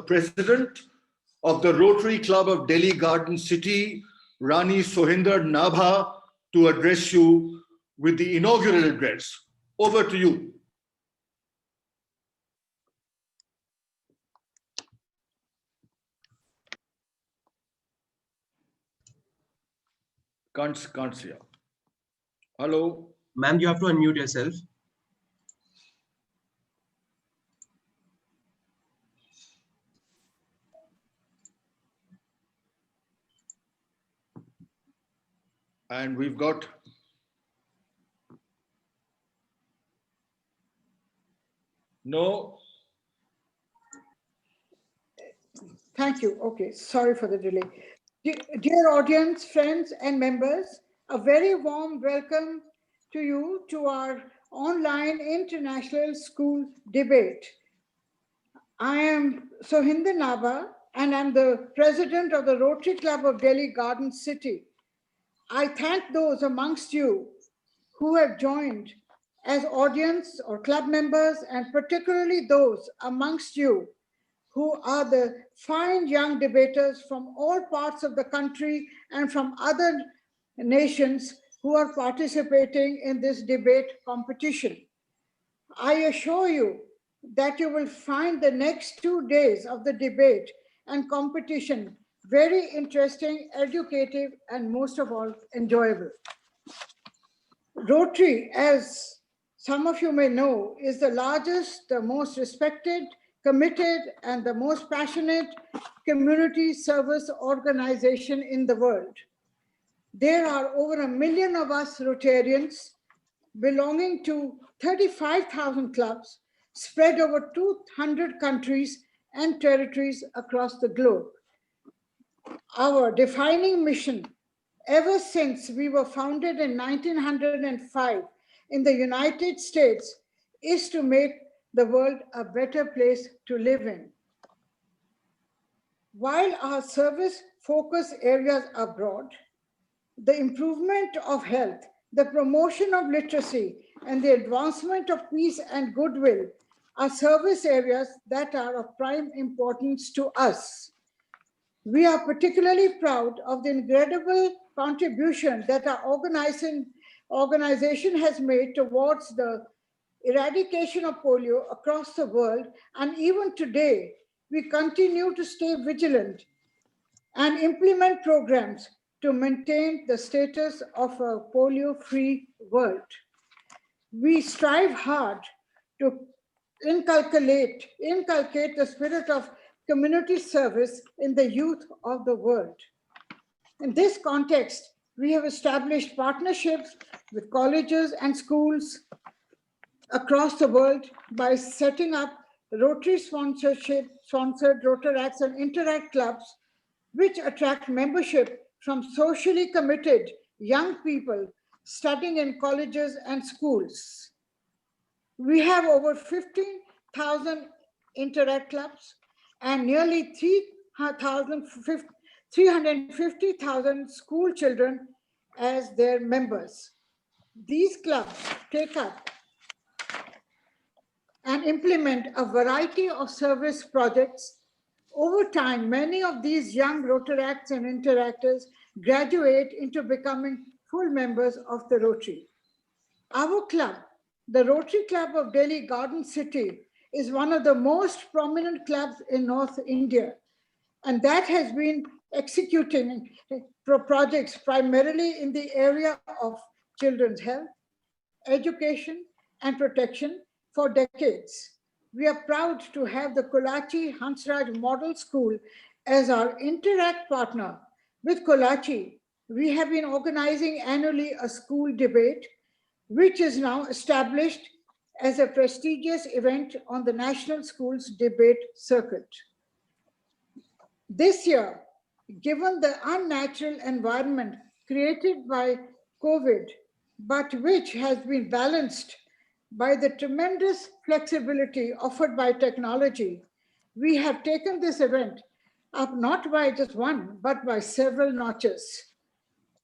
President of the Rotary Club of Delhi Garden City, Rani Sohinder Nabha, to address you with the inaugural address. Over to you. Can't see you. Hello. Ma'am, you have to unmute yourself. And we've got no. Thank you. Okay, sorry for the delay. Dear audience, friends and members, a very warm welcome to you to our online international school debate. I am Sohinder Nabha and I'm the president of the Rotary Club of Delhi Garden City. I thank those amongst you who have joined as audience or club members, and particularly those amongst you who are the fine young debaters from all parts of the country and from other nations who are participating in this debate competition. I assure you that you will find the next 2 days of the debate and competition very interesting, educative, and most of all, enjoyable. Rotary, as some of you may know, is the largest, the most respected, committed, and the most passionate community service organization in the world. There are over 1 million of us Rotarians belonging to 35,000 clubs spread over 200 countries and territories across the globe. Our defining mission, ever since we were founded in 1905 in the United States, is to make the world a better place to live in. While our service focus areas are broad, the improvement of health, the promotion of literacy, and the advancement of peace and goodwill are service areas that are of prime importance to us. We are particularly proud of the incredible contribution that our organization has made towards the eradication of polio across the world, and even today, we continue to stay vigilant and implement programs to maintain the status of a polio-free world. We strive hard to inculcate the spirit of community service in the youth of the world. In this context, we have established partnerships with colleges and schools across the world by setting up Rotary sponsored Rotaracts and Interact clubs, which attract membership from socially committed young people studying in colleges and schools. We have over 15,000 Interact clubs and nearly 350,000 school children as their members. These clubs take up and implement a variety of service projects. Over time, many of these young Rotaracts and Interactors graduate into becoming full members of the Rotary. Our club, the Rotary Club of Delhi Garden City, is one of the most prominent clubs in North India, and that has been executing projects primarily in the area of children's health, education, and protection for decades. We are proud to have the Kolachi Hansraj Model School as our Interact partner. With Kolachi, we have been organizing annually a school debate, which is now established as a prestigious event on the National Schools Debate Circuit. This year, given the unnatural environment created by COVID, but which has been balanced by the tremendous flexibility offered by technology, we have taken this event up not by just one, but by several notches.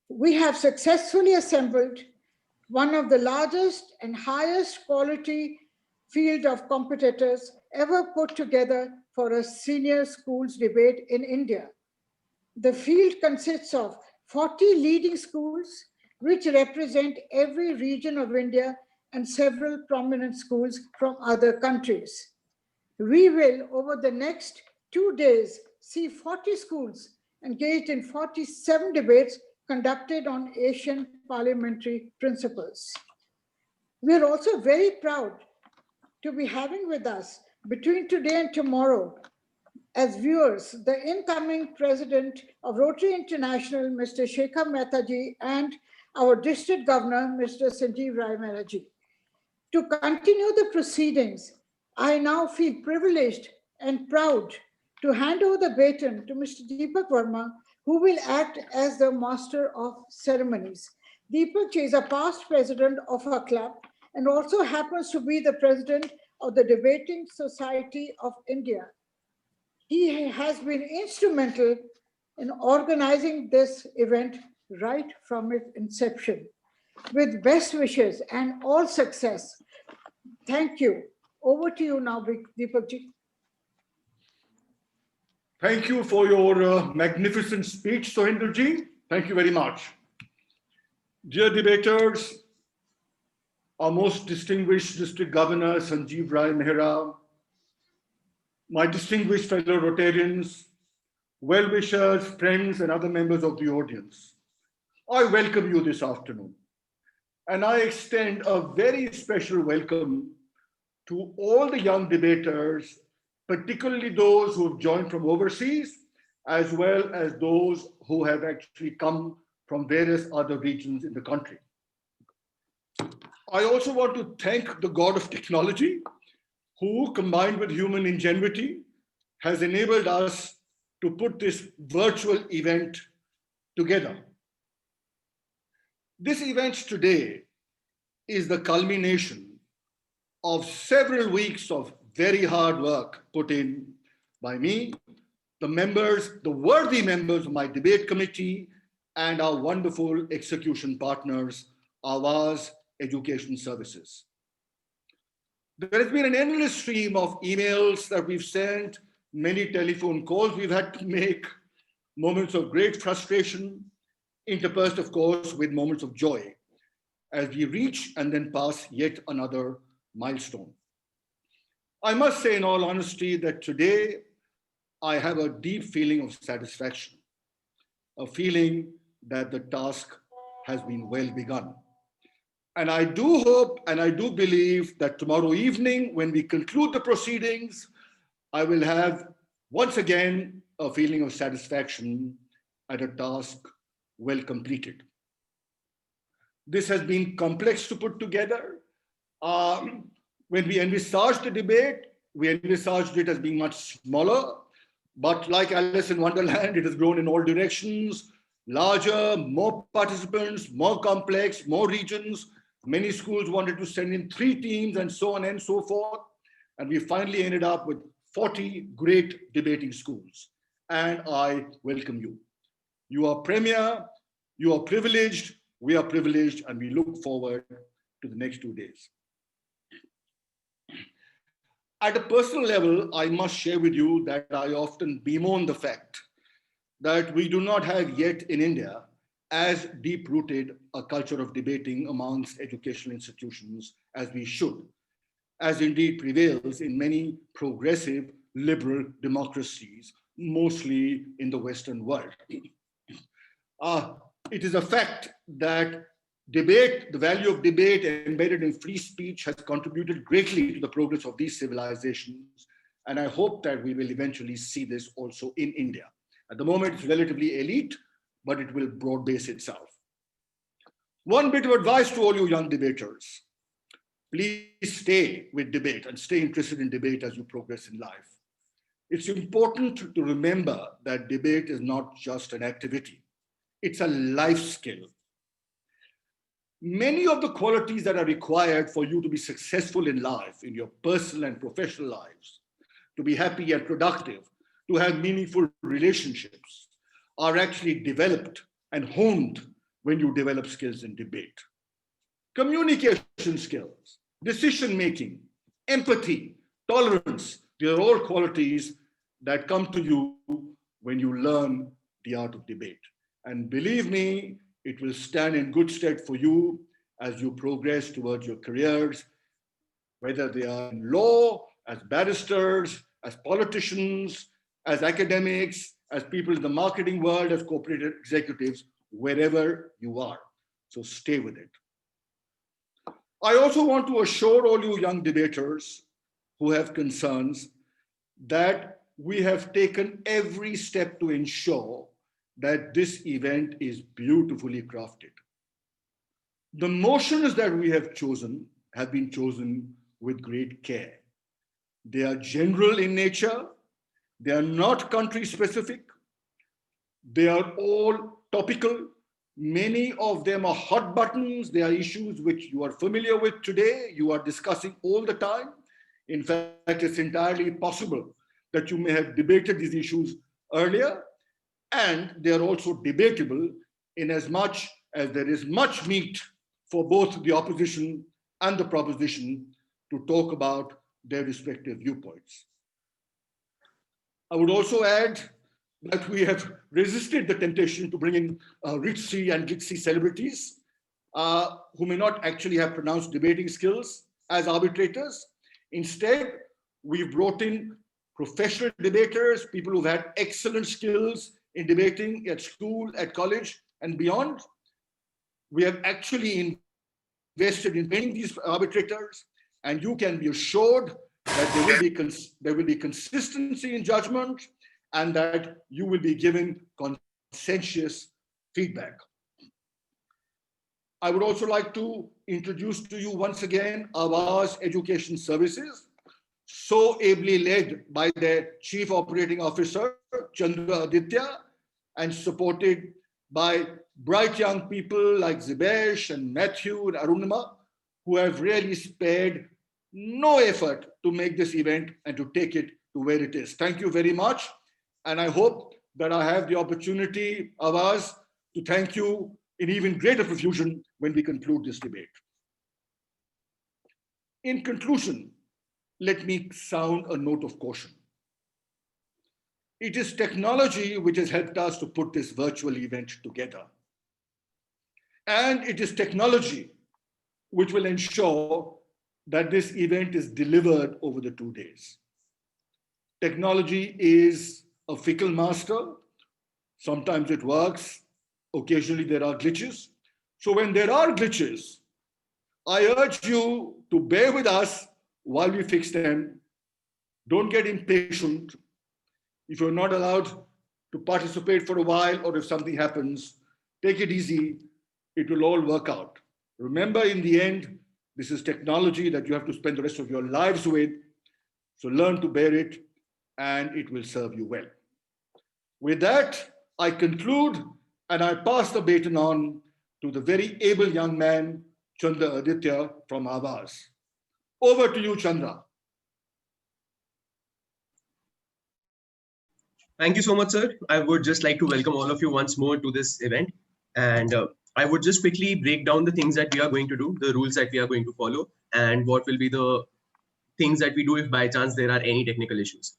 We have successfully assembled one of the largest and highest quality field of competitors ever put together for a senior schools debate in India. The field consists of 40 leading schools, which represent every region of India and several prominent schools from other countries. We will, over the next 2 days, see 40 schools engaged in 47 debates conducted on Asian parliamentary principles. We are also very proud to be having with us between today and tomorrow as viewers the incoming president of Rotary International, Mr. Shekhar Mehtaji, and our district governor, Mr. Sanjeev Rai Mehraji. To continue the proceedings, I now feel privileged and proud to hand over the baton to Mr. Deepak Verma, who will act as the master of ceremonies. Deepak is a past president of our club and also happens to be the president of the Debating Society of India. He has been instrumental in organizing this event right from its inception. With best wishes and all success. Thank you. Over to you now, Deepakji. Thank you for your magnificent speech, Sohenderji. Thank you very much. Dear debaters, our most distinguished District Governor, Sanjeev Rai Mehra, my distinguished fellow Rotarians, well-wishers, friends, and other members of the audience, I welcome you this afternoon. And I extend a very special welcome to all the young debaters, particularly those who have joined from overseas, as well as those who have actually come from various other regions in the country. I also want to thank the God of technology, who, combined with human ingenuity, has enabled us to put this virtual event together. This event today is the culmination of several weeks of very hard work put in by me, the members, the worthy members of my debate committee, and our wonderful execution partners, Awaz Education Services. There has been an endless stream of emails that we've sent, many telephone calls we've had to make, moments of great frustration, interspersed, of course, with moments of joy as we reach and then pass yet another milestone. I must say in all honesty that today I have a deep feeling of satisfaction, a feeling that the task has been well begun. And I do hope and I do believe that tomorrow evening, when we conclude the proceedings, I will have once again a feeling of satisfaction at a task well completed. This has been complex to put together. When we envisaged the debate, we envisaged it as being much smaller, but like Alice in Wonderland, it has grown in all directions, larger, more participants, more complex, more regions. Many schools wanted to send in 3 teams and so on and so forth. And we finally ended up with 40 great debating schools. And I welcome you. You are premier, you are privileged, we are privileged, and we look forward to the next 2 days. At a personal level, I must share with you that I often bemoan the fact that we do not have yet in India as deep-rooted a culture of debating amongst educational institutions as we should, as indeed prevails in many progressive liberal democracies, mostly in the Western world. It is a fact that debate, the value of debate embedded in free speech, has contributed greatly to the progress of these civilizations, and I hope that we will eventually see this also in India. At the moment, it's relatively elite, but it will broad base itself. One bit of advice to all you young debaters: please stay with debate and stay interested in debate as you progress in life. It's important to remember that debate is not just an activity, it's a life skill. Many of the qualities that are required for you to be successful in life, in your personal and professional lives, to be happy and productive, to have meaningful relationships, are actually developed and honed when you develop skills in debate. Communication skills, decision-making, empathy, tolerance, they are all qualities that come to you when you learn the art of debate. And believe me, it will stand in good stead for you as you progress towards your careers, whether they are in law, as barristers, as politicians, as academics, as people in the marketing world, as corporate executives, wherever you are. So stay with it. I also want to assure all you young debaters who have concerns that we have taken every step to ensure that this event is beautifully crafted. The motions that we have chosen have been chosen with great care. They are general in nature. They are not country specific. They are all topical. Many of them are hot buttons. They are issues which you are familiar with today. You are discussing all the time. In fact, it's entirely possible that you may have debated these issues earlier, and they are also debatable in as much as there is much meat for both the opposition and the proposition to talk about their respective viewpoints. I would also add that we have resisted the temptation to bring in ritzy and glitzy celebrities who may not actually have pronounced debating skills as arbitrators. Instead, we've brought in professional debaters, people who've had excellent skills in debating at school, at college, and beyond. We have actually invested in training these arbitrators, and you can be assured that there will be consistency in judgment and that you will be given conscientious feedback. I would also like to introduce to you once again Awaaz Education Services, so ably led by their Chief Operating Officer, Chandra Aditya, and supported by bright young people like Zibesh and Matthew and Arunima, who have really spared no effort to make this event and to take it to where it is. Thank you very much. And I hope that I have the opportunity, Awaaz, to thank you in even greater profusion when we conclude this debate. In conclusion, let me sound a note of caution. It is technology which has helped us to put this virtual event together. And it is technology which will ensure that this event is delivered over the 2 days. Technology is a fickle master. Sometimes it works. Occasionally there are glitches. So when there are glitches, I urge you to bear with us while we fix them. Don't get impatient. If you're not allowed to participate for a while, or if something happens, take it easy. It will all work out. Remember, in the end, this is technology that you have to spend the rest of your lives with. So learn to bear it, and it will serve you well. With that, I conclude, and I pass the baton on to the very able young man, Chandra Aditya from Awaaz. Over to you, Chandra. Thank you so much, sir. I would just like to welcome all of you once more to this event. And I would just quickly break down the things that we are going to do, the rules that we are going to follow, and what will be the things that we do if by chance there are any technical issues.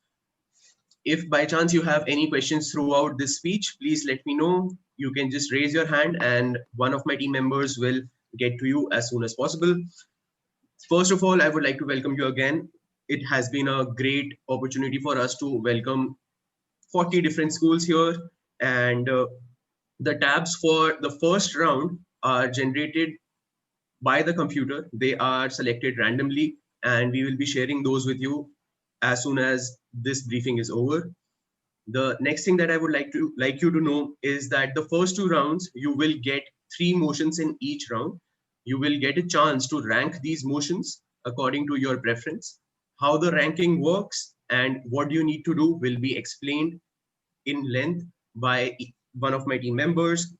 If by chance you have any questions throughout this speech, please let me know. You can just raise your hand and one of my team members will get to you as soon as possible. First of all, I would like to welcome you again. It has been a great opportunity for us to welcome 40 different schools here, and the tabs for the first round are generated by the computer. They are selected randomly, and we will be sharing those with you as soon as this briefing is over. The next thing that I would like you to know is that the first 2 rounds, you will get 3 motions in each round. You will get a chance to rank these motions according to your preference. How the ranking works and what you need to do will be explained in length by one of my team members.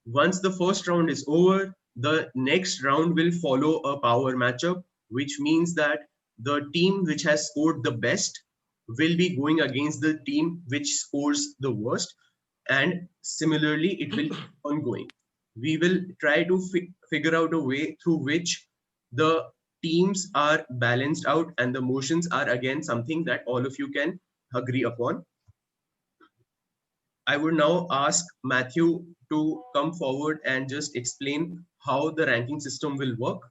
Once the first round is over, the next round will follow a power matchup, which means that the team which has scored the best will be going against the team which scores the worst. And similarly, it will be ongoing. We will try to figure out a way through which the teams are balanced out, and the motions are again something that all of you can agree upon. I would now ask Matthew to come forward and just explain how the ranking system will work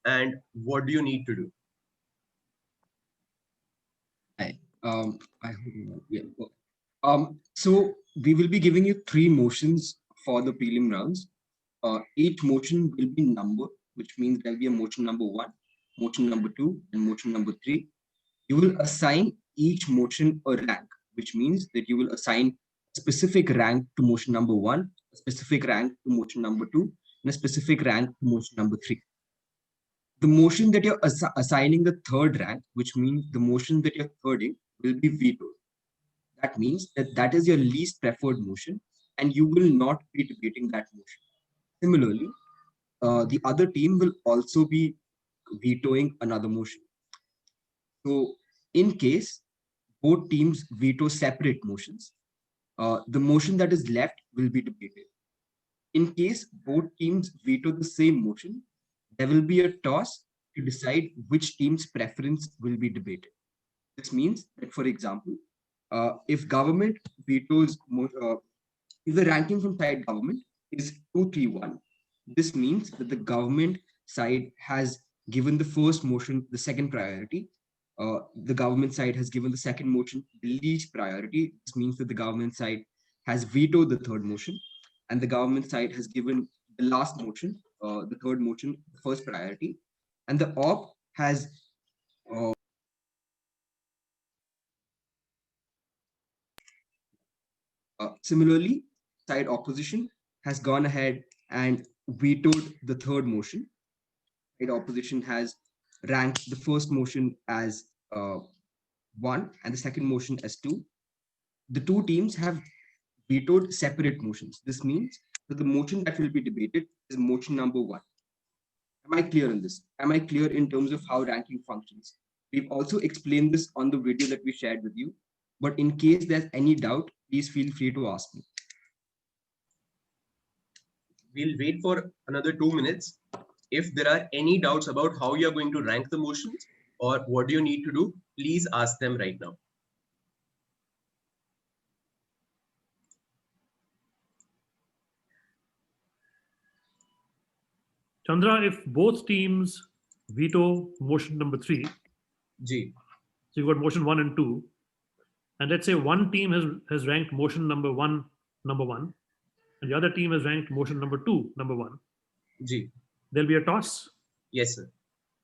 and what do you need to do. Hi. I hope yeah. So we will be giving you 3 motions for the prelim rounds. Each motion will be numbered, which means there'll be a motion number 1, motion number 2, and motion number 3. You will assign each motion a rank, which means that you will assign a specific rank to motion number 1, a specific rank to motion number 2, and a specific rank to motion number 3. The motion that you're assigning the third rank, which means the motion that you're thirding, will be vetoed. That means that that is your least preferred motion, and you will not be debating that motion. Similarly, the other team will also be vetoing another motion. So, in case both teams veto separate motions, the motion that is left will be debated. In case both teams veto the same motion, there will be a toss to decide which team's preference will be debated. This means that, for example, if government vetoes, if the ranking from side government is 2-3-1, this means that the government side has given the first motion the second priority. The government side has given the second motion the least priority. This means that the government side has vetoed the third motion, and the government side has given the last motion, the third motion, the first priority, and the op has similarly, side opposition has gone ahead and vetoed the third motion. Side opposition has ranked the first motion as 1 and the second motion as 2. The two teams have vetoed separate motions. This means that the motion that will be debated is motion number 1. Am I clear on this? Am I clear in terms of how ranking functions? We've also explained this on the video that we shared with you. But in case there's any doubt, please feel free to ask me. We'll wait for another 2 minutes. If there are any doubts about how you're going to rank the motions or what do you need to do, please ask them right now. Chandra, if both teams veto motion number 3, Ji. so you've got motion 1 and 2, and let's say one team has ranked motion number 1, and the other team has ranked motion number 2, number 1. Ji. There'll be a toss? Yes, sir.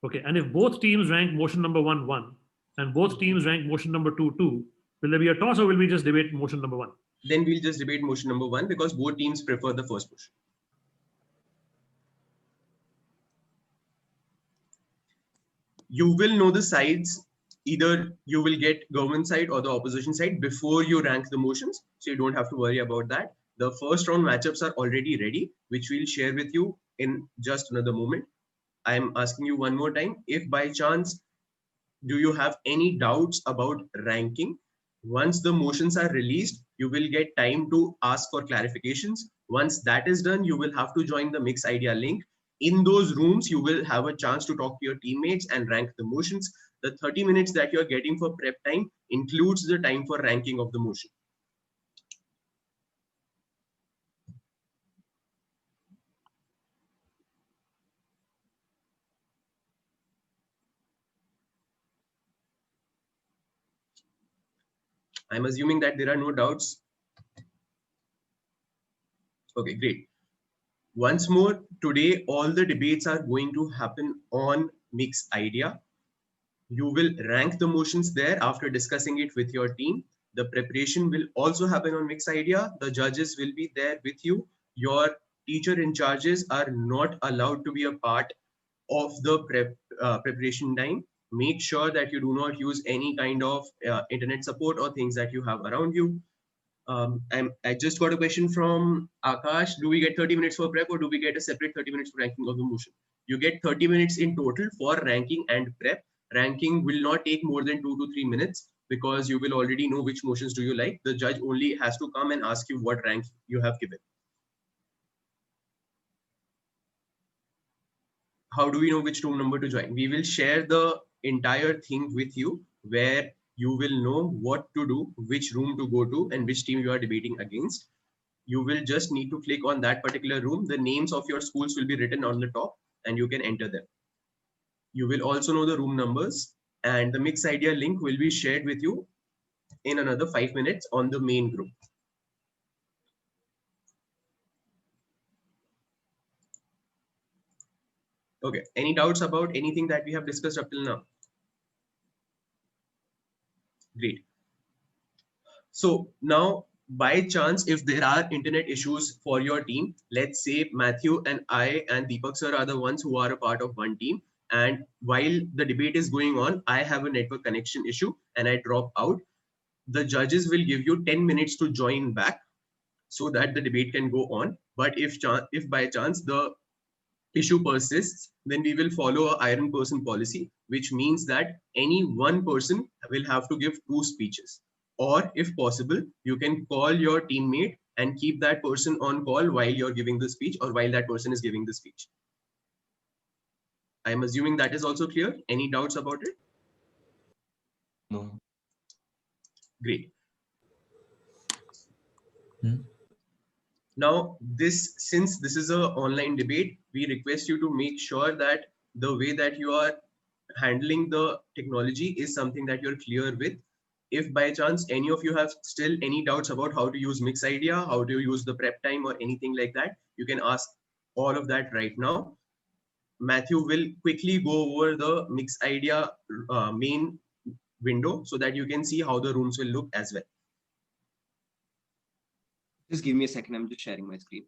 Okay, and if both teams rank motion number 1, 1, and both teams rank motion number 2, 2, will there be a toss or will we just debate motion number 1? Then we'll just debate motion number 1 because both teams prefer the first motion. You will know the sides, either you will get government side or the opposition side before you rank the motions. So you don't have to worry about that. The first round matchups are already ready, which we'll share with you in just another moment. I'm asking you one more time, if by chance, do you have any doubts about ranking? Once the motions are released, you will get time to ask for clarifications. Once that is done, you will have to join the Mix Idea link. In those rooms, you will have a chance to talk to your teammates and rank the motions. The 30 minutes that you're getting for prep time includes the time for ranking of the motion. I'm assuming that there are no doubts. Okay, great. Once more, today, all the debates are going to happen on Mix Idea. You will rank the motions there after discussing it with your team. The preparation will also happen on Mix Idea. The judges will be there with you. Your teacher in charges are not allowed to be a part of the preparation time. Make sure that you do not use any kind of internet support or things that you have around you. I just got a question from Akash. Do we get 30 minutes for prep or do we get a separate 30 minutes for ranking of the motion? You get 30 minutes in total for ranking and prep. Ranking will not take more than 2 to 3 minutes because you will already know which motions do you like. The judge only has to come and ask you what rank you have given. How do we know which room number to join? We will share the entire thing with you where You will know what to do, which room to go to, and which team you are debating against. You will just need to click on that particular room. The names of your schools will be written on the top and you can enter them. You will also know the room numbers, and the Mix Idea link will be shared with you in another 5 minutes on the main group. Okay, any doubts about anything that we have discussed up till now? Great. So now, by chance, if there are internet issues for your team, let's say Matthew and I and Deepak sir are the ones who are a part of one team. And while the debate is going on, I have a network connection issue and I drop out. The judges will give you 10 minutes to join back so that the debate can go on. But if by chance the issue persists, then we will follow a iron person policy, which means that any one person will have to give 2 speeches. Or if possible, you can call your teammate and keep that person on call while you're giving the speech or while that person is giving the speech. I'm assuming that is also clear. Any doubts about it? No. Great. Hmm. Now, since this is an online debate, we request you to make sure that the way that you are handling the technology is something that you're clear with. If by chance any of you have still any doubts about how to use Mix Idea, how to use the prep time or anything like that, you can ask all of that right now. Matthew will quickly go over the Mix Idea main window so that you can see how the rooms will look as well. Just give me a second. I'm just sharing my screen.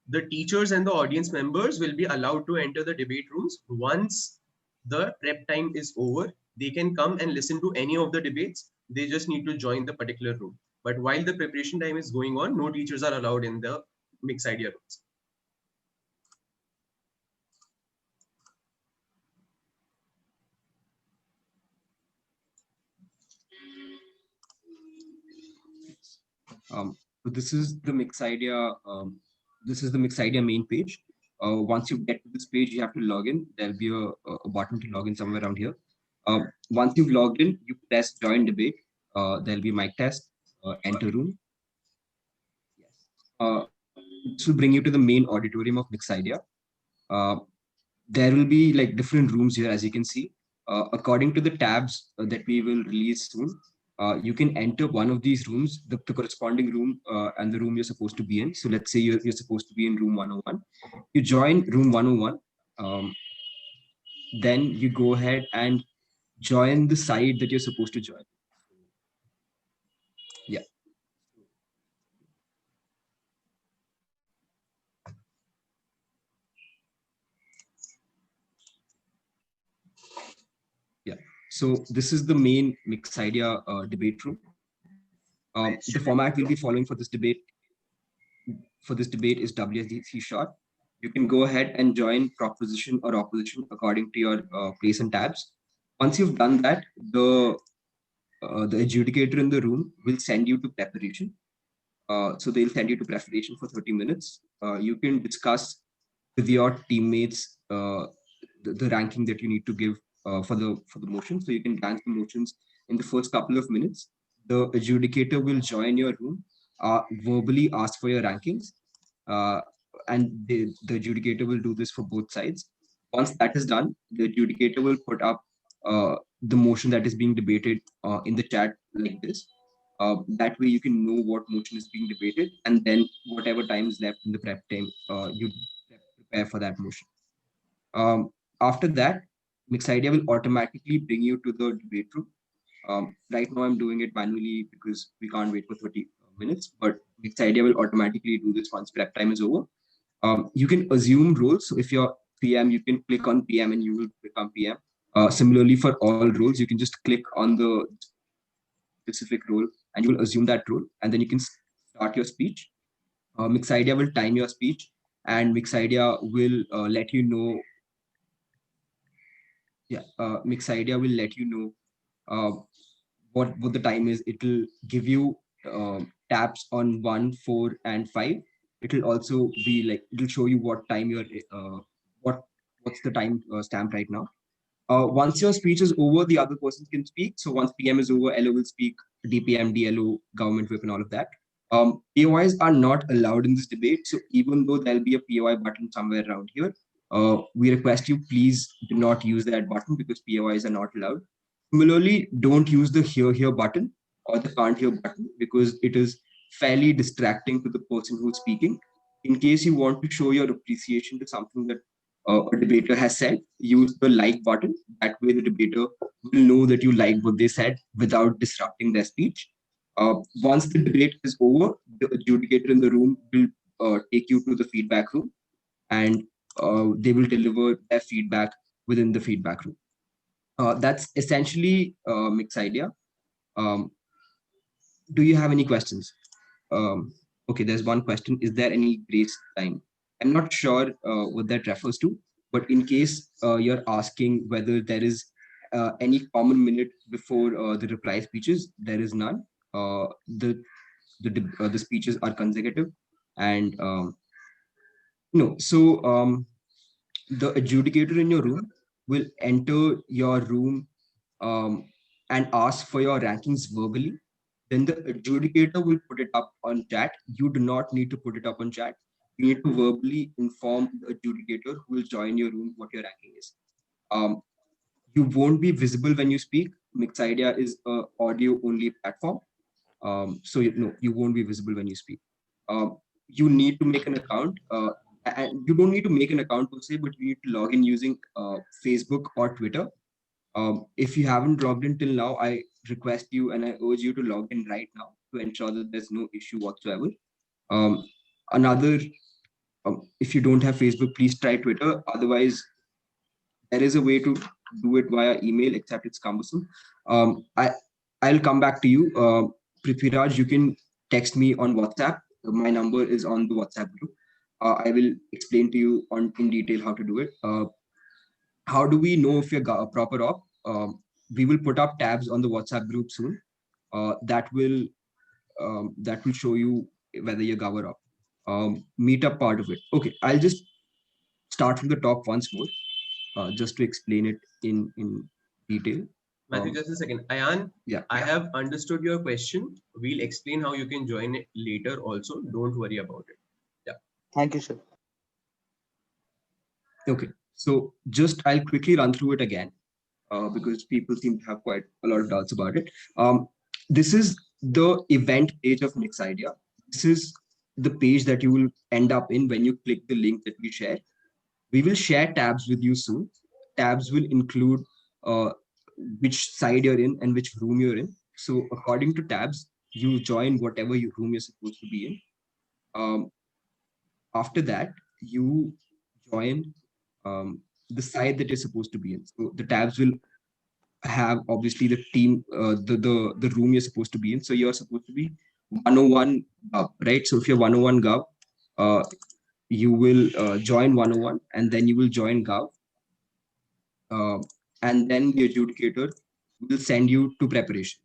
The teachers and the audience members will be allowed to enter the debate rooms once the prep time is over. They can come and listen to any of the debates. They just need to join the particular room. But while the preparation time is going on, no teachers are allowed in the Mix Idea rooms. So this is the Mix Idea. This is the Mix Idea main page. Once you get to this page, you have to log in. There'll be a button to log in somewhere around here. Once you've logged in, you press join debate. There'll be mic test, enter room. Yes. This will bring you to the main auditorium of Mix Idea. There will be like different rooms here, as you can see. According to the tabs that we will release soon, you can enter one of these rooms, the corresponding room and the room you're supposed to be in. So let's say you're supposed to be in room 101. You join room 101. Then you go ahead and join the side that you're supposed to join. Yeah. Yeah. So this is the main Mix Idea debate room. The format we'll be following for this debate is WSDC short. You can go ahead and join proposition or opposition according to your place and tabs. Once you've done that, the adjudicator in the room will send you to preparation. So they'll send you to preparation for 30 minutes. You can discuss with your teammates the ranking that you need to give for the motion. So you can rank the motions in the first couple of minutes. The adjudicator will join your room, verbally ask for your rankings, and the adjudicator will do this for both sides. Once that is done, the adjudicator will put up the motion that is being debated in the chat like this. That way you can know what motion is being debated, and then whatever time is left in the prep time, you prepare for that motion. After that, Mix Idea will automatically bring you to the debate room. Right now I'm doing it manually because we can't wait for 30 minutes, but Mix Idea will automatically do this once prep time is over. You can assume roles. So if you're PM, you can click on PM and you will become PM. Similarly, for all roles, you can just click on the specific role and you will assume that role, and then you can start your speech. Mix Idea will time your speech, and Mix Idea will let you know. Yeah, Mix Idea will let you know what the time is. It will give you tabs on 1, 4, and 5. It will also be like, it will show you what time you're what what's the time stamp right now? Once your speech is over, the other person can speak. So once PM is over, LO will speak, DPM, DLO, government whip, and all of that. POIs are not allowed in this debate. So even though there'll be a POI button somewhere around here, we request you please do not use that button because POIs are not allowed. Similarly, don't use the here button or the can't hear button because it is fairly distracting to the person who's speaking. In case you want to show your appreciation to something that a debater has said, use the like button. That way the debater will know that you like what they said without disrupting their speech. Once the debate is over, the adjudicator in the room will take you to the feedback room and they will deliver their feedback within the feedback room. That's essentially Mixidea. Do you have any questions? Okay, there's one question. Is there any grace time? I'm not sure what that refers to, but in case you're asking whether there is any common minute before the reply speeches, there is none. The speeches are consecutive, and the adjudicator in your room will enter your room and ask for your rankings verbally. Then the adjudicator will put it up on chat. You do not need to put it up on chat. You need to verbally inform the adjudicator who will join your room what your ranking is. You won't be visible when you speak. Mixidea is an audio only platform. So you won't be visible when you speak. You need to make an account. And you don't need to make an account per se, but you need to log in using Facebook or Twitter. If you haven't logged in till now, I request you and I urge you to log in right now to ensure that there's no issue whatsoever. If you don't have Facebook, please try Twitter. Otherwise, there is a way to do it via email, except it's cumbersome. I'll come back to you. Prithviraj, you can text me on WhatsApp. My number is on the WhatsApp group. I will explain to you in detail how to do it. How do we know if you're proper op? We will put up tabs on the WhatsApp group soon. That will show you whether you're Gower up. Meetup part of it. Okay, I'll just start from the top once more, just to explain it in detail. Matthew, just a second. Ayan, Yeah. I have understood your question. We'll explain how you can join it later also. Don't worry about it. Thank you, sir. Okay, so just I'll quickly run through it again because people seem to have quite a lot of doubts about it. This is the event page of Mixidea. This is the page that you will end up in when you click the link that we share. We will share tabs with you soon. Tabs will include which side you're in and which room you're in. So according to tabs, you join whatever room you're supposed to be in. After that, you join the side that you're supposed to be in. So the tabs will have obviously the team, the room you're supposed to be in. So you're supposed to be 101 Gov, right? So if you're 101 Gov, you will join 101 and then you will join Gov. And then the adjudicator will send you to preparation.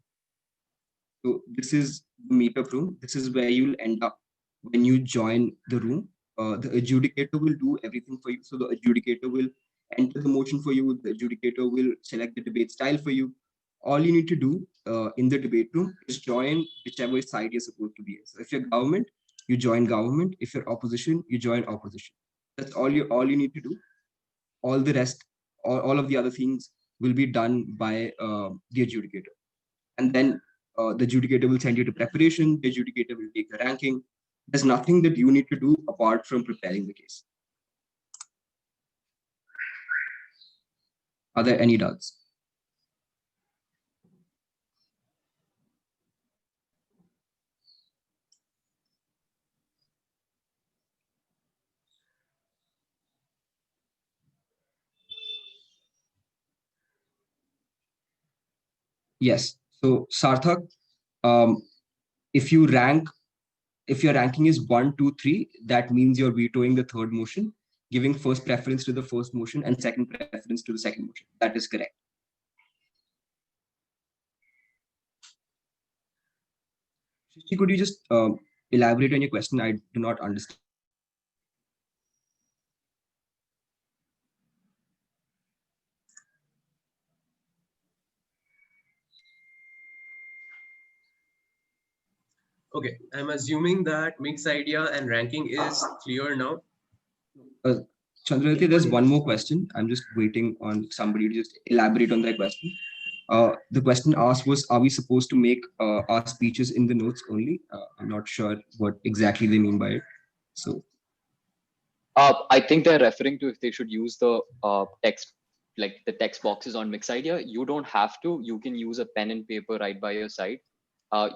So this is the meetup room. This is where you'll end up when you join the room. The adjudicator will do everything for you. So the adjudicator will enter the motion for you. The adjudicator will select the debate style for you. All you need to do in the debate room is join whichever side you're supposed to be in. So if you're government, you join government. If you're opposition, you join opposition. That's all you need to do. All the rest, all of the other things will be done by the adjudicator. And then the adjudicator will send you to preparation. The adjudicator will take the ranking. There's nothing that you need to do apart from preparing the case. Are there any doubts? Yes. So Sarthak, if your ranking is 1, 2, 3, that means you're vetoing the third motion, giving first preference to the first motion and second preference to the second motion. That is correct. Could you just elaborate on your question? I do not understand. Okay, I'm assuming that mixed idea and ranking is clear now. Chandraditya, there's one more question. I'm just waiting on somebody to just elaborate on that question. The question asked was, are we supposed to make our speeches in the notes only? I'm not sure what exactly they mean by it. So I think they're referring to if they should use the text, like the text boxes on Mixidea. You don't have to. You can use a pen and paper right by your side.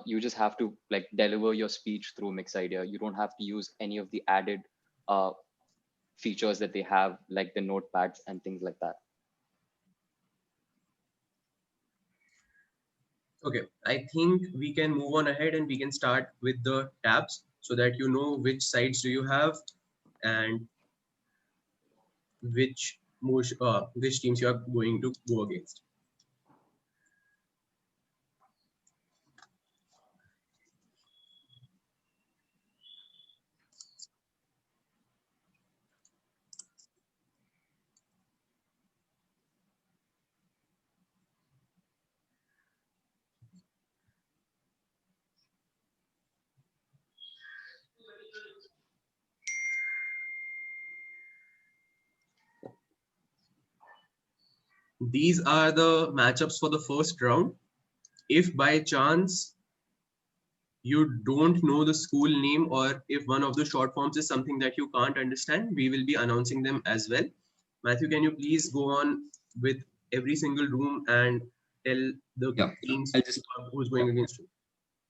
You just have to like deliver your speech through Mixidea. You don't have to use any of the added uh, features that they have, like the notepads and things like that. Okay, I think we can move on ahead and we can start with the tabs so that you know which sides do you have and which teams you are going to go against. These are the matchups for the first round. If by chance you don't know the school name or if one of the short forms is something that you can't understand, we will be announcing them as well. Matthew, can you please go on with every single room and tell the yeah, teams I'll just who's going against you?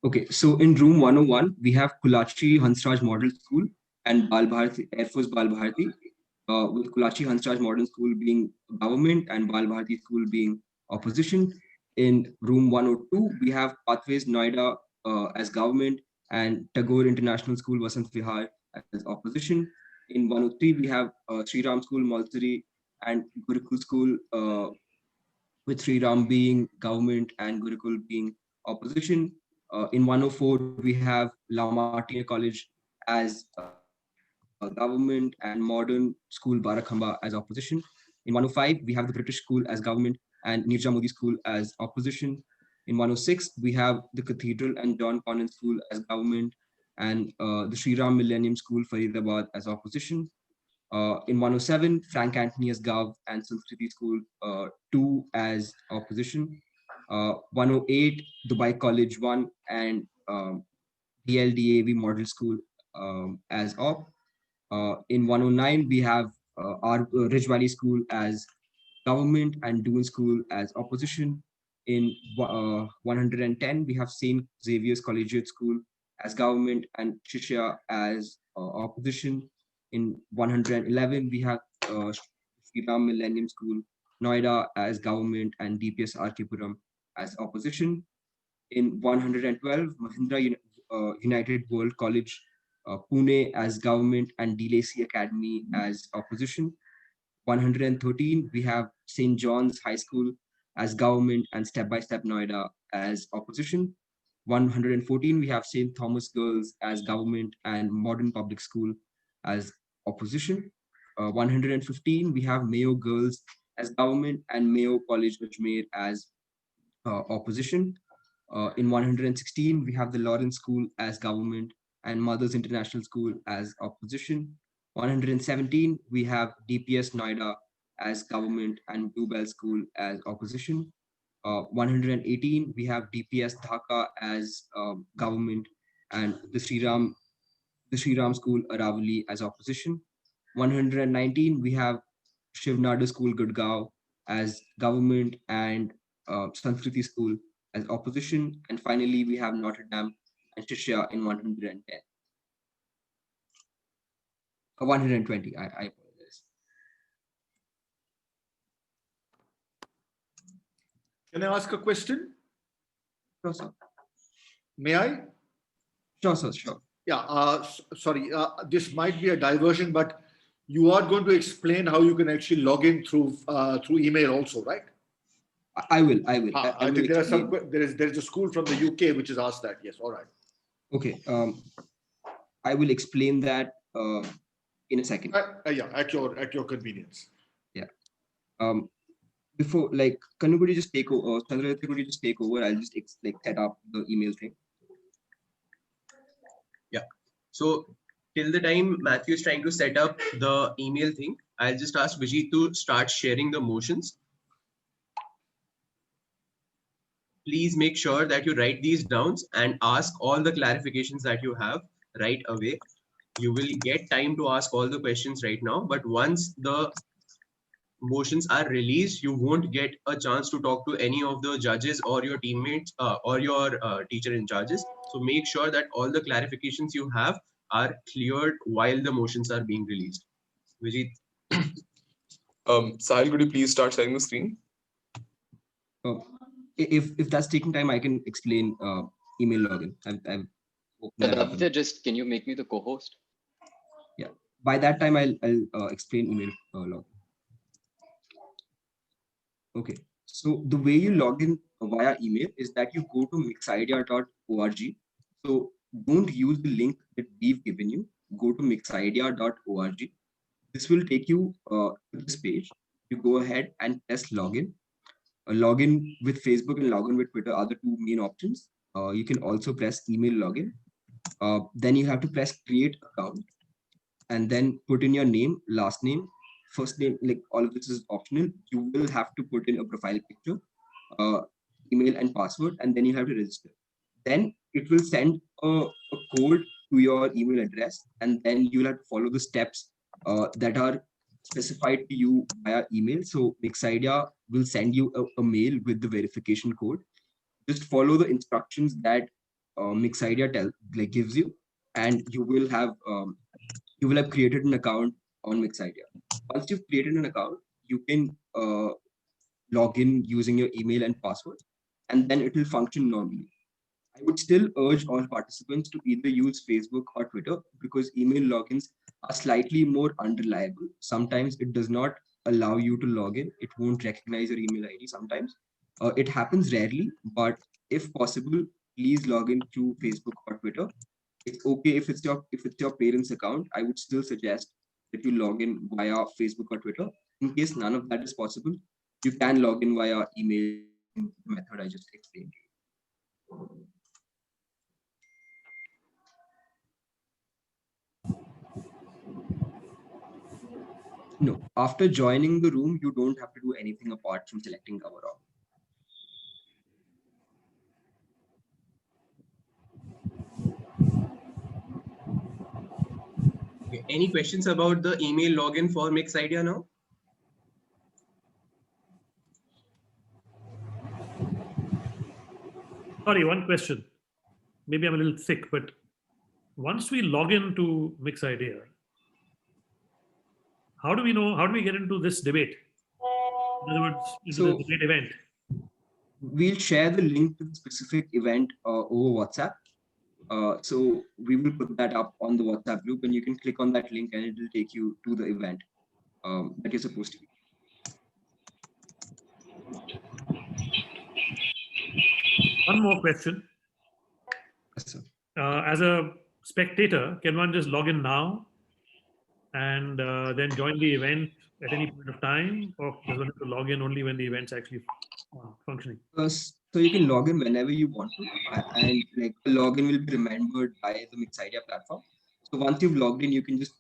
okay. So in room 101, we have Kulachi Hansraj Model School and Bal Bharati, Air Force Bal Bharati, with Kulachi Hansraj Modern School being government and Bal Bharati School being opposition. In room 102, we have Pathways Noida as government and Tagore International School Vasant Vihar as opposition. In 103, we have Sri Ram School Maltari and Gurukul School with Sri Ram being government and Gurukul being opposition. In 104, we have La Martine College as government and modern school Barakhamba as opposition. In 105, we have the British school as government and Nirja Modi school as opposition. In 106, we have the Cathedral and John Connon school as government and the Sri Ram Millennium School Faridabad as opposition. In 107, Frank Anthony as Gov and Sanskriti School 2 as opposition. 108, Dubai College 1 and DLDAV Model School as op. In 109, we have our Ridge Valley School as government and Doon School as opposition. In 110, we have St. Xavier's Collegiate School as government and Shishya as opposition. In 111, we have Sri Ram Millennium School, Noida as government and DPS Arkipuram as opposition. In 112, United World College, Pune as government and De Lacy Academy as opposition. 113, we have St. John's High School as government and Step by Step Noida as opposition. 114, we have St. Thomas Girls as government and Modern Public School as opposition. 115, we have Mayo Girls as government and Mayo College Ajmer as opposition. In 116, we have the Lawrence School as government and Mothers International School as opposition. 117, we have DPS Noida as government and Bluebell School as opposition. 118, we have DPS Dhaka as government and the Sri Ram School Aravali as opposition. 119, we have Shivnada School Gurgaon as government and Sanskriti School as opposition. And finally, we have Notre Dame and Shishya in 110. 120, I apologize. Can I ask a question? Sure, sir. May I? Sure, sir, sure. Yeah, sorry, this might be a diversion, but you are going to explain how you can actually log in through email also, right? I will. I I will think there are explain. there is a school from the UK which has asked that. Yes, all right. Okay. I will explain that in a second. Yeah, at your convenience. Yeah. Before, like, can you just take over? Chandra, could you just take over? I'll just like set up the email thing. So till the time Matthew is trying to set up the email thing, I'll just ask Vijit to start sharing the motions. Please make sure that you write these down and ask all the clarifications that you have right away. You will get time to ask all the questions right now, but once the motions are released, you won't get a chance to talk to any of the judges or your teammates or your teacher in charges. So make sure that all the clarifications you have are cleared while the motions are being released. Vijit, Sahil, could you please start sharing the screen? If that's taking time, I can explain email login. I've opened that up. Aditya, just can you make me the co-host? By that time, I'll explain email login. Okay, so the way you log in via email is that you go to mixidea.org. So don't use the link that we've given you. Go to mixidea.org. This will take you to this page. You go ahead and press login. Login with Facebook and login with Twitter are the two main options. You can also press email login. Then you have to press create account and then put in your name, last name, first name, like all of this is optional. You will have to put in a profile picture, email and password, and then you have to register. Then it will send a code to your email address, and then you'll have to follow the steps that are specified to you via email. So Mixidea will send you a mail with the verification code. Just follow the instructions that Mixidea gives you, and you will have created an account on Mixidea. Once you've created an account, you can log in using your email and password, and then it will function normally. I would still urge all participants to either use Facebook or Twitter because email logins are slightly more unreliable. Sometimes it does not allow you to log in. It won't recognize your email ID sometimes. It happens rarely, but if possible, please log in through Facebook or Twitter. It's okay if it's your parents' account. I would still suggest that you log in via Facebook or Twitter. In case none of that is possible, you can log in via email method I just explained. No, after joining the room, you don't have to do anything apart from selecting cover off. okay, any questions about the email login for Mixidea now? Sorry, one question. Maybe I'm a little thick, but once we log into Mixidea, how do we get into this debate? In other words, into the debate event. We'll share the link to the specific event over WhatsApp. So we will put that up on the WhatsApp group, and you can click on that link and it will take you to the event that you're supposed to be. One more question. Yes, sir. As a spectator, can one just log in now and then join the event at any point of time, or does one have to log in only when the event's actually functioning? So you can log in whenever you want to, and like the login will be remembered by the Mixidea platform. So once you've logged in, you can just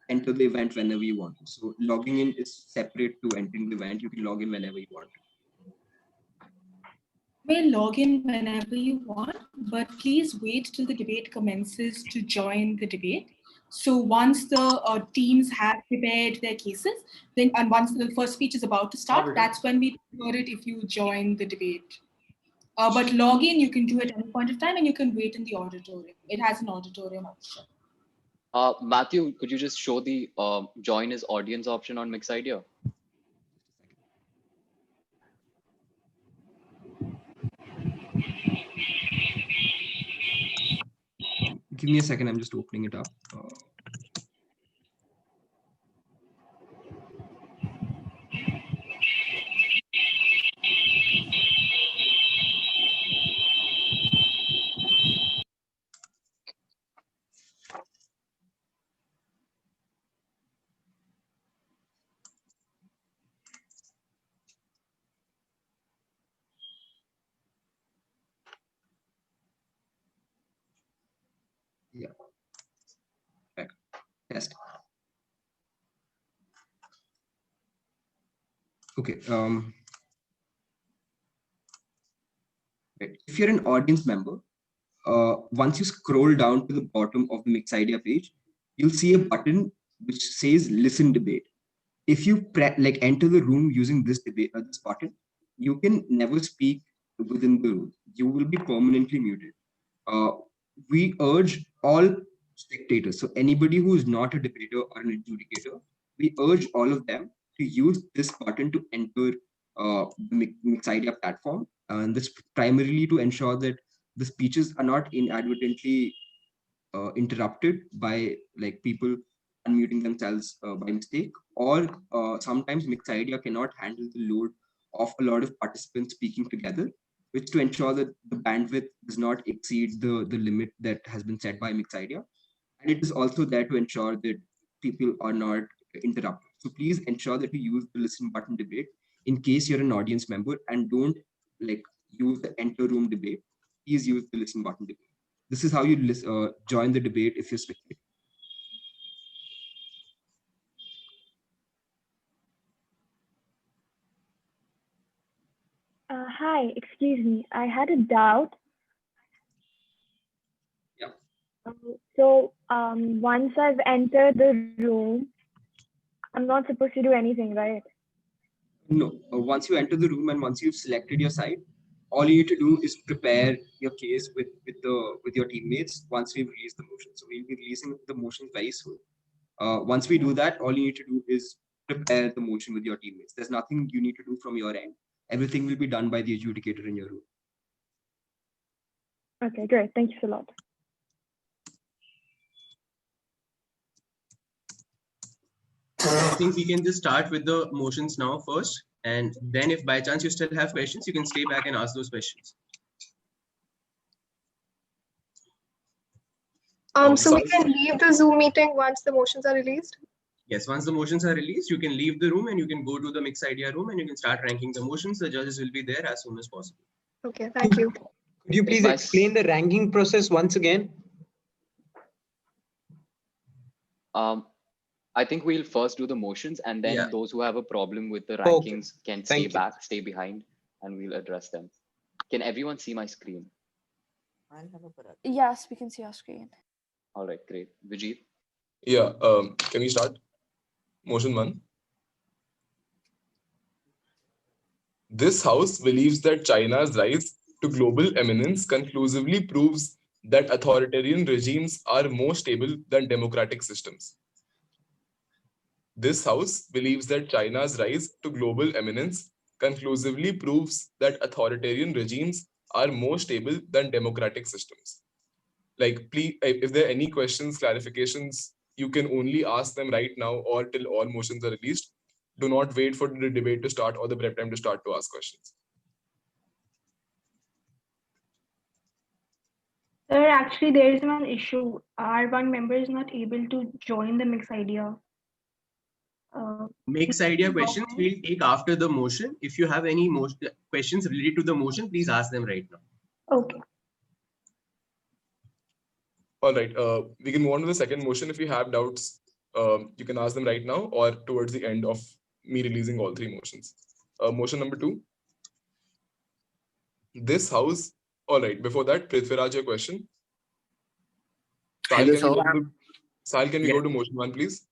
enter the event whenever you want to. So logging in is separate to entering the event. You can log in whenever you want to. You may log in whenever you want, but please wait till the debate commences to join the debate. So once the teams have prepared their cases, then and once the first speech is about to start, that's when we prefer it if you join the debate. But log in, you can do it at any point of time, and you can wait in the auditorium. It has an auditorium option. Matthew, could you just show the join as audience option on Mixidea? Give me a second. I'm just opening it up. Yeah. Test. Okay. Right. If you're an audience member, once you scroll down to the bottom of the Mixidea page, you'll see a button which says "Listen Debate." If you enter the room using this button, you can never speak within the room. You will be permanently muted. We urge all spectators, so anybody who is not a debater or an adjudicator, we urge all of them to use this button to enter the Mixidea platform, and this primarily to ensure that the speeches are not inadvertently interrupted by people unmuting themselves by mistake, or sometimes Mixidea cannot handle the load of a lot of participants speaking together, which to ensure that the bandwidth does not exceed the limit that has been set by Mixidea. And it is also there to ensure that people are not interrupted. So please ensure that you use the listen button debate in case you're an audience member, and don't use the enter room debate. Please use the listen button debate. This is how you join the debate if you're spectating. Hi, excuse me. I had a doubt. Yeah. So once I've entered the room, I'm not supposed to do anything, right? No. Once you enter the room and once you've selected your side, all you need to do is prepare your case with your teammates once we've released the motion. So we'll be releasing the motion very soon. Once we do that, all you need to do is prepare the motion with your teammates. There's nothing you need to do from your end. Everything will be done by the adjudicator in your room. Okay, great. Thank you so lot. I think we can just start with the motions now first, and then if by chance you still have questions, you can stay back and ask those questions. So we can leave the Zoom meeting once the motions are released? Yes, once the motions are released, you can leave the room and you can go to the Mixidea room and you can start ranking the motions. The judges will be there as soon as possible. Okay, thank you. Could you please explain the ranking process once again? I think we'll first do the motions, and then those who have a problem with the rankings can stay behind, and we'll address them. Can everyone see my screen? Yes, we can see our screen. All right, great. Vijit? Yeah, can we start? Motion 1. This house believes that China's rise to global eminence conclusively proves that authoritarian regimes are more stable than democratic systems. This house believes that China's rise to global eminence conclusively proves that authoritarian regimes are more stable than democratic systems. Please, if there are any questions, clarifications, you can only ask them right now or till all motions are released. Do not wait for the debate to start or the prep time to start to ask questions. Sir, actually, there is one issue. Our one member is not able to join the Mixidea. Mixidea questions we'll take after the motion. If you have any questions related to the motion, please ask them right now. Okay. All right, we can move on to the second motion. If you have doubts, you can ask them right now or towards the end of me releasing all three motions. Motion number 2. This house, all right, before that, Prithviraj, your question. Sahil, can we go to motion 1, please?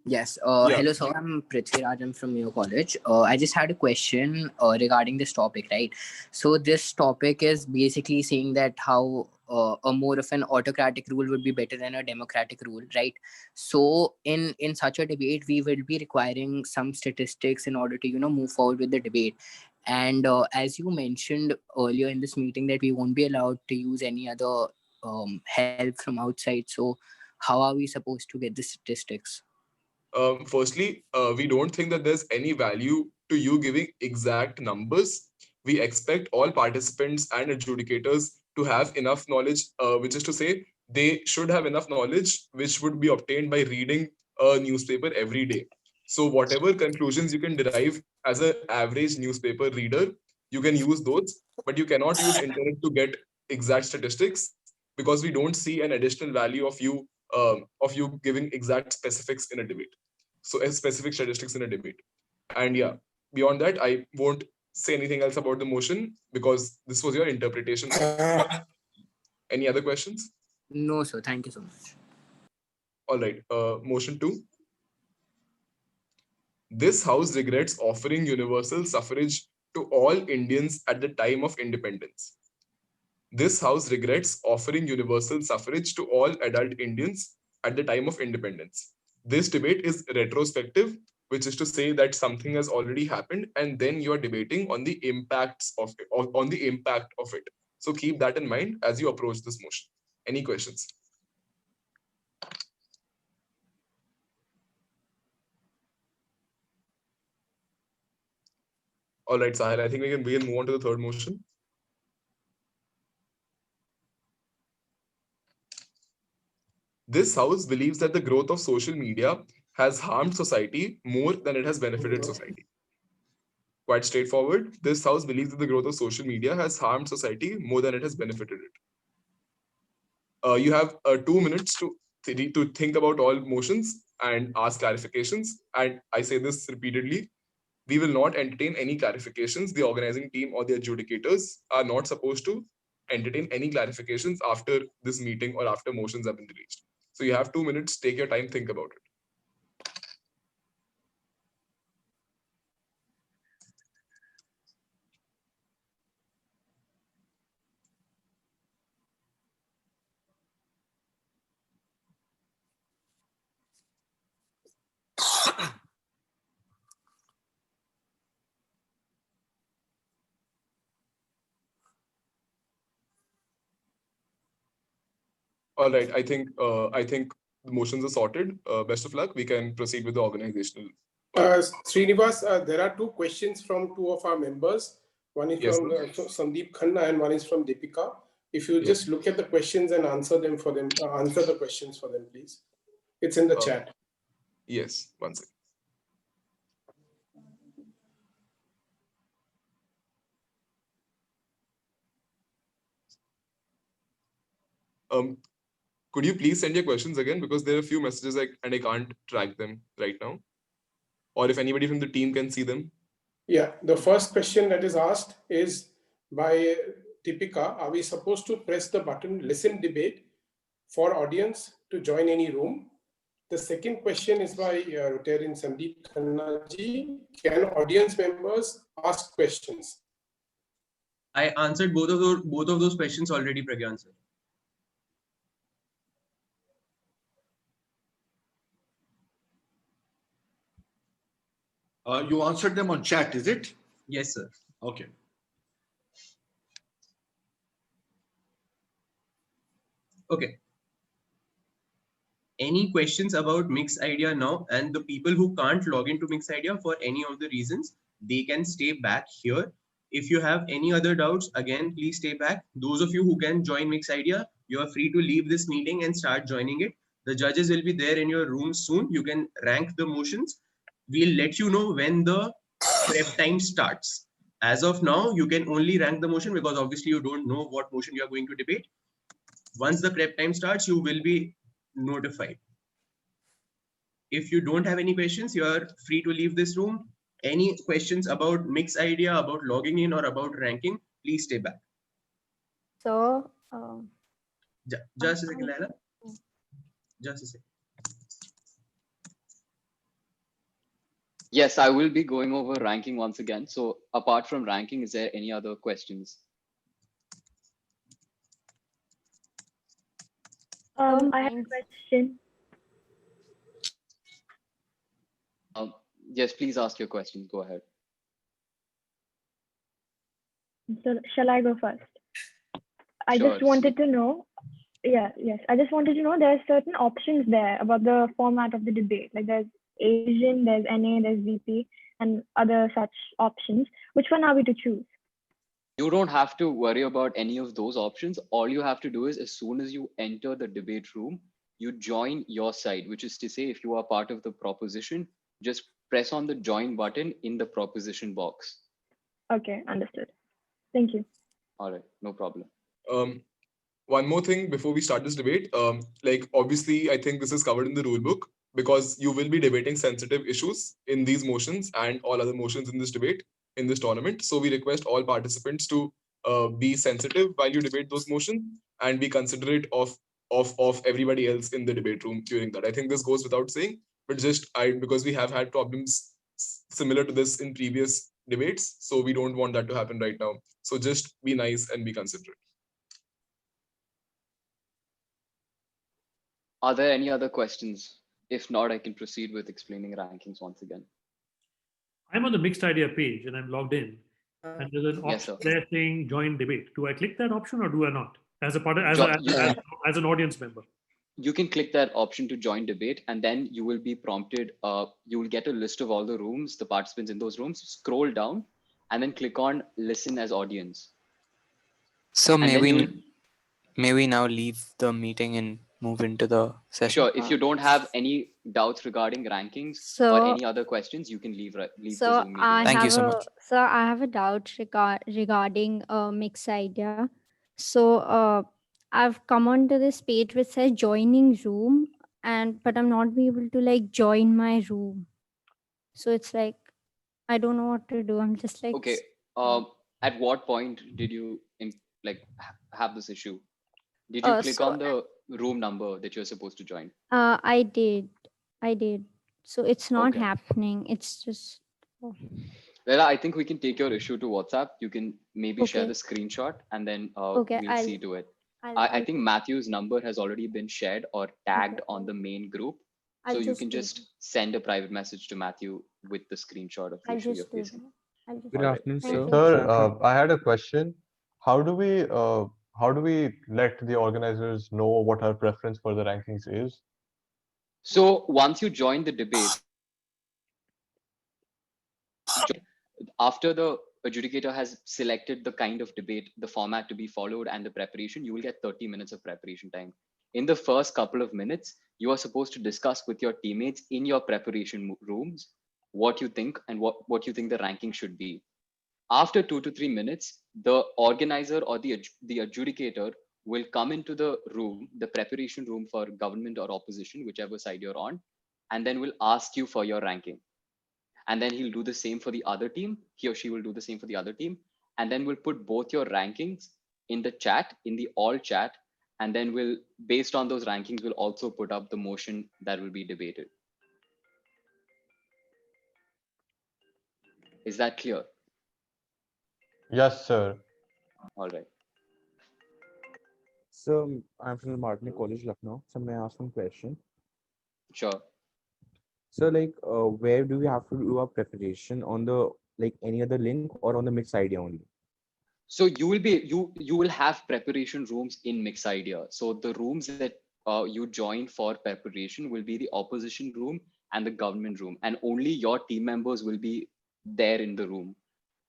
Yes. Hello, sir. I'm Prithviraj. I'm from Mayo College. I just had a question regarding this topic, right? So this topic is basically saying that how a more of an autocratic rule would be better than a democratic rule, right? So in such a debate, we will be requiring some statistics in order to move forward with the debate. And as you mentioned earlier in this meeting, that we won't be allowed to use any other help from outside. So how are we supposed to get the statistics? Firstly, we don't think that there's any value to you giving exact numbers. We expect all participants and adjudicators to have enough knowledge, which is to say, they should have enough knowledge which would be obtained by reading a newspaper every day. So whatever conclusions you can derive as an average newspaper reader, you can use those, but you cannot use internet to get exact statistics because we don't see an additional value of you giving exact specifics in a debate. So specific statistics in a debate. And yeah, beyond that, I won't say anything else about the motion because this was your interpretation. Any other questions? No, sir. Thank you so much. All right. Motion 2. This House regrets offering universal suffrage to all Indians at the time of independence. This House regrets offering universal suffrage to all adult Indians at the time of independence. This debate is retrospective, which is to say that something has already happened and then you are debating on the impacts of it, on the impact of it. So keep that in mind as you approach this motion. Any questions? All right, Sahil, I think we can move on to the third motion. This House believes that the growth of social media has harmed society more than it has benefited society. Quite straightforward. This House believes that the growth of social media has harmed society more than it has benefited it. You have 2 minutes to think about all motions and ask clarifications. And I say this repeatedly. We will not entertain any clarifications. The organizing team or the adjudicators are not supposed to entertain any clarifications after this meeting or after motions have been released. So you have 2 minutes, take your time, think about it. All right, I think the motions are sorted. Best of luck. We can proceed with the organizational. Srinivas, there are 2 questions from 2 of our members. One is Yes, from Sandeep Khanna and one is from Deepika. If you just look at the questions and answer them for them, answer the questions for them, please. It's in the chat. Yes, one second. Could you please send your questions again, because there are a few messages and I can't track them right now. Or if anybody from the team can see them. Yeah, the first question that is asked is by Deepika. Are we supposed to press the button listen debate for audience to join any room? The second question is by Rotarian Sandeep Khanna ji. Can audience members ask questions? I answered both of those questions already, Pragyan sir. You answered them on chat, is it? Yes, sir. Okay. Okay. Any questions about Mixidea now? And the people who can't log into Mixidea for any of the reasons, they can stay back here. If you have any other doubts, again, please stay back. Those of you who can join Mixidea, you are free to leave this meeting and start joining it. The judges will be there in your room soon. You can rank the motions. We'll let you know when the prep time starts. As of now, you can only rank the motion because obviously you don't know what motion you are going to debate. Once the prep time starts, you will be notified. If you don't have any questions, you are free to leave this room. Any questions about Mixidea, about logging in or about ranking, please stay back. So, just a second, Laila. Just a second. Yes, I will be going over ranking once again. So apart from ranking, is there any other questions? I have a question. Yes, please ask your questions. Go ahead. So shall I go first? I Sure. just wanted to know. Yes. I just wanted to know there are certain options there about the format of the debate. Like there's Asian, there's NA, there's VP, and other such options. Which one are we to choose? You don't have to worry about any of those options. All you have to do is as soon as you enter the debate room, you join your side, which is to say, if you are part of the proposition, just press on the join button in the proposition box. Okay, understood. Thank you. All right, no problem. One more thing before we start this debate, like obviously, I think this is covered in the rule book because you will be debating sensitive issues in these motions and all other motions in this debate, in this tournament. So we request all participants to be sensitive while you debate those motions and be considerate of everybody else in the debate room during that. I think this goes without saying, but because we have had problems similar to this in previous debates, so we don't want that to happen right now. So just be nice and be considerate. Are there any other questions? If not, I can proceed with explaining rankings once again. I'm on the mixed idea page and I'm logged in, and there's an Yes, option sir. there saying join debate. Do I click that option or do I not? As a part of, as an audience member. You can click that option to join debate, and then you will be prompted. You will get a list of all the rooms, the participants in those rooms. Scroll down, and then click on listen as audience. So And then may we now leave the meeting and move into the session? Sure. If you don't have any doubts regarding rankings or So- any other questions, you can leave the So Zoom meeting. I Thank you have so a much. so I have a doubt regarding mixed idea. So I've come onto this page which says joining room, but I'm not be able to like join my room. So it's like I don't know what to do. I'm just like Okay. At what point did you have this issue? Did you click so on the room number that you're supposed to join? I did. So it's not Okay. happening. It's just Well, I think we can take your issue to WhatsApp. You can maybe share Okay. the screenshot, and then Okay, we'll see to it. I I'll think Matthew's number has already been shared or tagged on the main group. So I'll you can do just send a private message to Matthew with the screenshot of the I'll issue you're just do facing. that. I'll just Good All right. afternoon, Thank sir. you. Sir, I had a question. How do we let the organizers know what our preference for the rankings is? So once you join the debate, after the adjudicator has selected the kind of debate, the format to be followed, and the preparation, you will get 30 minutes of preparation time. In the first couple of minutes, you are supposed to discuss with your teammates in your preparation rooms what you think and what you think the ranking should be. After 2 to 3 minutes, the organizer or the adjudicator will come into the room, the preparation room for government or opposition, whichever side you're on, and then will ask you for your ranking. And then he'll do the same for the other team. He or she will do the same for the other team. And then we'll put both your rankings in the chat, in the all chat. And then we'll, based on those rankings, we'll also put up the motion that will be debated. Is that clear? Yes, sir. All right. So I'm from the Martini College, Lucknow. So may I ask one question? Sure. So where do we have to do our preparation on the any other link or on the mixed idea only? So you will have preparation rooms in Mix Idea. So the rooms that you join for preparation will be the opposition room and the government room, and only your team members will be there in the room.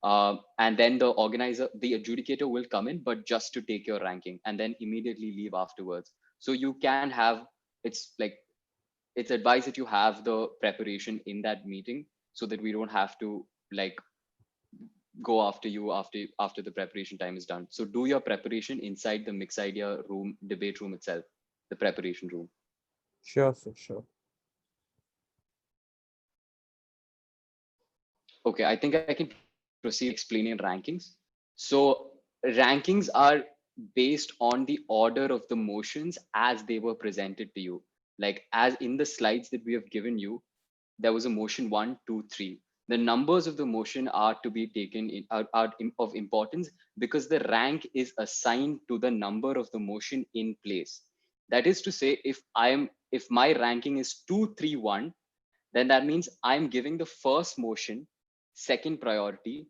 And then the organizer, the adjudicator will come in, but just to take your ranking and then immediately leave afterwards. So you can have, it's advised that you have the preparation in that meeting so that we don't have to go after you after the preparation time is done. So do your preparation inside the Mix Idea room, debate room itself, the preparation room. Sure, sir, sure. Okay, I think I can proceed explaining rankings. So rankings are based on the order of the motions as they were presented to you. Like as in the slides that we have given you, there was a motion 1, 2, 3. The numbers of the motion are to be taken are of importance because the rank is assigned to the number of the motion in place. That is to say, if my ranking is 2, 3, 1, then that means I'm giving the first motion second priority,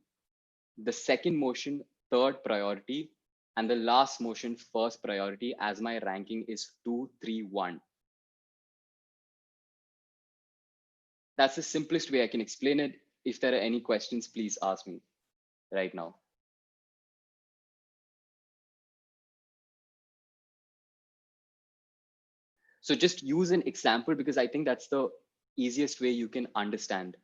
the second motion third priority, and the last motion first priority, as my ranking is 2, 3, 1. That's the simplest way I can explain it. If there are any questions, please ask me right now. So just use an example because I think that's the easiest way you can understand.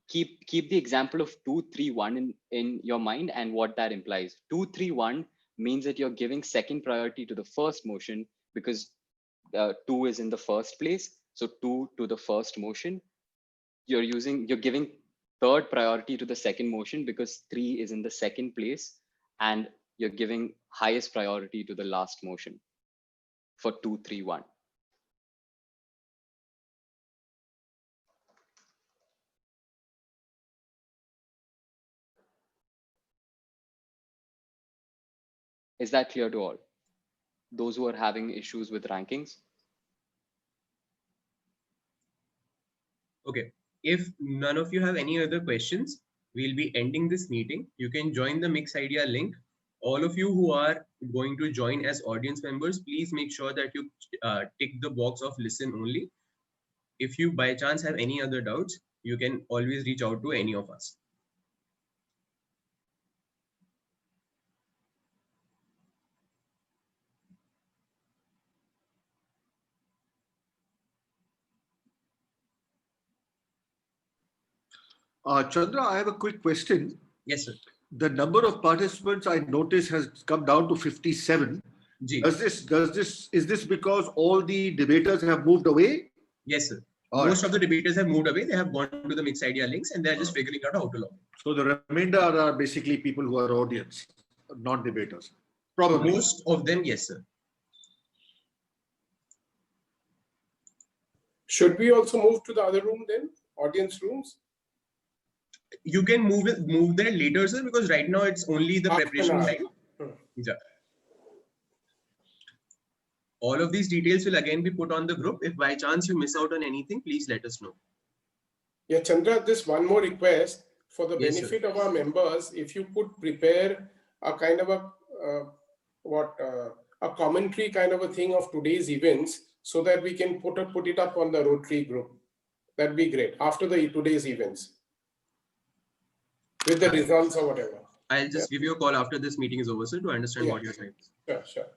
keep the example of 2, 3, 1 in your mind and what that implies. 2, 3, 1 means that you're giving second priority to the first motion because 2 is in the first place. So 2 to the first motion. You're giving third priority to the second motion because 3 is in the second place, and you're giving highest priority to the last motion for 2, 3, 1. Is that clear to all? Those who are having issues with rankings? Okay. If none of you have any other questions, we'll be ending this meeting. You can join the Mixidea link. All of you who are going to join as audience members, please make sure that you tick the box of listen only. If you by chance have any other doubts, you can always reach out to any of us. Chandra, I have a quick question. Yes, sir. The number of participants I notice has come down to 57. Is this because all the debaters have moved away? Yes, sir. All Most right. of the debaters have moved away. They have gone to the Mixidea links and they're just figuring out how to log in. So the remainder are basically people who are audience, not debaters. Probably. Most of them, yes, sir. Should we also move to the other room then? Audience rooms? You can move there later, sir, because right now it's only the Half an preparation hour. time. Yeah. All of these details will again be put on the group. If by chance you miss out on anything, please let us know. Yeah, Chandra, this one more request for the Yes, sir. benefit of our members. If you could prepare a kind of a commentary kind of a thing of today's events, so that we can put it up on the Rotary group. That'd be great after today's events, with the results or whatever. I'll just give you a call after this meeting is over, sir, to understand Yeah. what you're saying. Sure, sure.